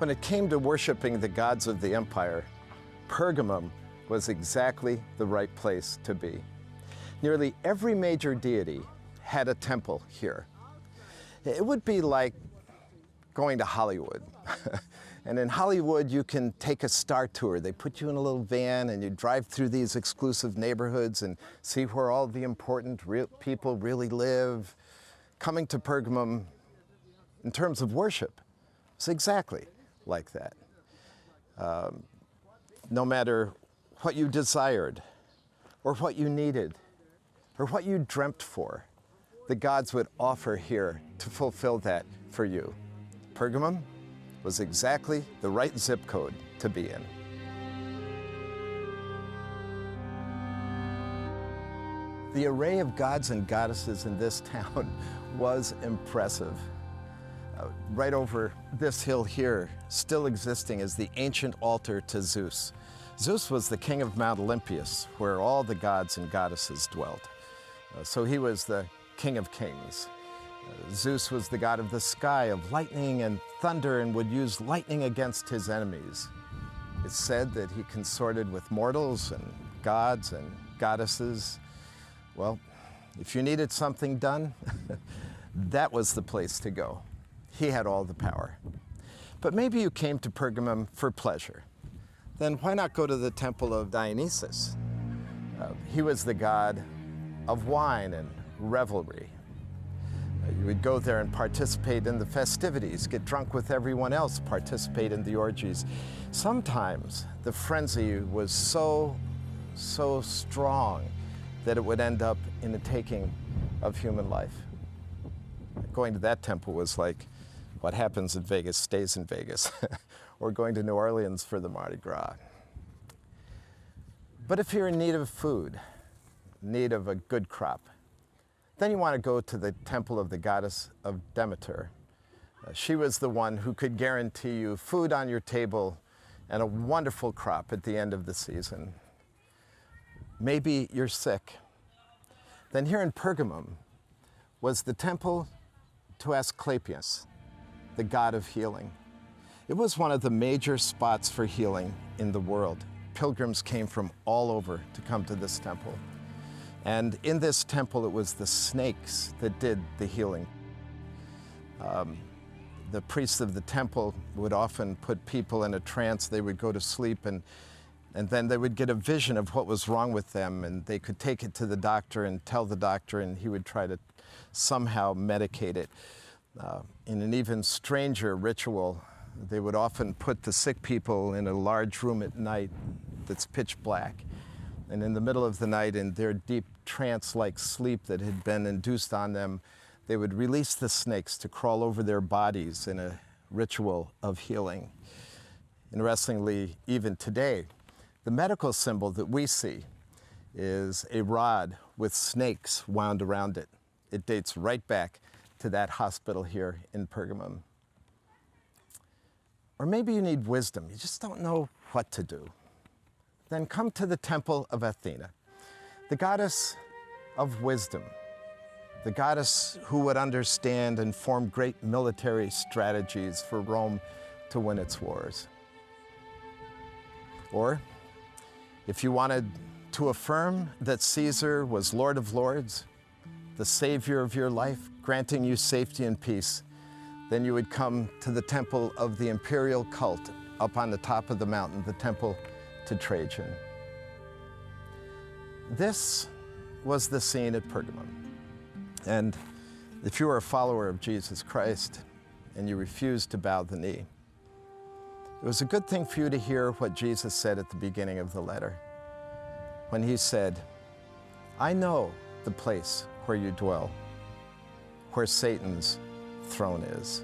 When it came to worshiping the gods of the empire, Pergamum was exactly the right place to be. Nearly every major deity had a temple here. It would be like going to Hollywood. And in Hollywood, you can take a star tour. They put you in a little van and you drive through these exclusive neighborhoods and see where all the important people really live. Coming to Pergamum, in terms of worship, is exactly like that. No matter what you desired, or what you needed, or what you dreamt for, the gods would offer here to fulfill that for you. Pergamum was exactly the right zip code to be in. The array of gods and goddesses in this town was impressive. Right over this hill here, still existing, is the ancient altar to Zeus. Zeus was the king of Mount Olympus, where all the gods and goddesses dwelt. So he was the king of kings. Zeus was the god of the sky, of lightning and thunder, and would use lightning against his enemies. It's said that he consorted with mortals and gods and goddesses. Well, if you needed something done, that was the place to go. He had all the power. But maybe you came to Pergamum for pleasure. Then why not go to the temple of Dionysus? He was the god of wine and revelry. You would go there and participate in the festivities, get drunk with everyone else, participate in the orgies. Sometimes the frenzy was so strong that it would end up in the taking of human life. Going to that temple was like, what happens in Vegas stays in Vegas, or going to New Orleans for the Mardi Gras. But if you're in need of food, need of a good crop, then you want to go to the temple of the goddess of Demeter. She was the one who could guarantee you food on your table and a wonderful crop at the end of the season. Maybe you're sick. Then here in Pergamum was the temple to Asclepius, the god of healing. It was one of the major spots for healing in the world. Pilgrims came from all over to come to this temple. And in this temple, it was the snakes that did the healing. The priests of the temple would often put people in a trance. They would go to sleep, and then they would get a vision of what was wrong with them, and they could take it to the doctor and tell the doctor, and he would try to somehow medicate it. In an even stranger ritual, they would often put the sick people in a large room at night that's pitch black. And in the middle of the night, in their deep trance-like sleep that had been induced on them, they would release the snakes to crawl over their bodies in a ritual of healing. Interestingly, even today, the medical symbol that we see is a rod with snakes wound around it. It dates right back to that hospital here in Pergamum. Or maybe you need wisdom. You just don't know what to do. Then come to the temple of Athena, the goddess of wisdom, the goddess who would understand and form great military strategies for Rome to win its wars. Or, if you wanted to affirm that Caesar was Lord of Lords, the savior of your life, granting you safety and peace, then you would come to the temple of the imperial cult up on the top of the mountain, the temple to Trajan. This was the scene at Pergamum. And if you are a follower of Jesus Christ and you refuse to bow the knee, it was a good thing for you to hear what Jesus said at the beginning of the letter, when he said, "I know the place where you dwell, where Satan's throne is."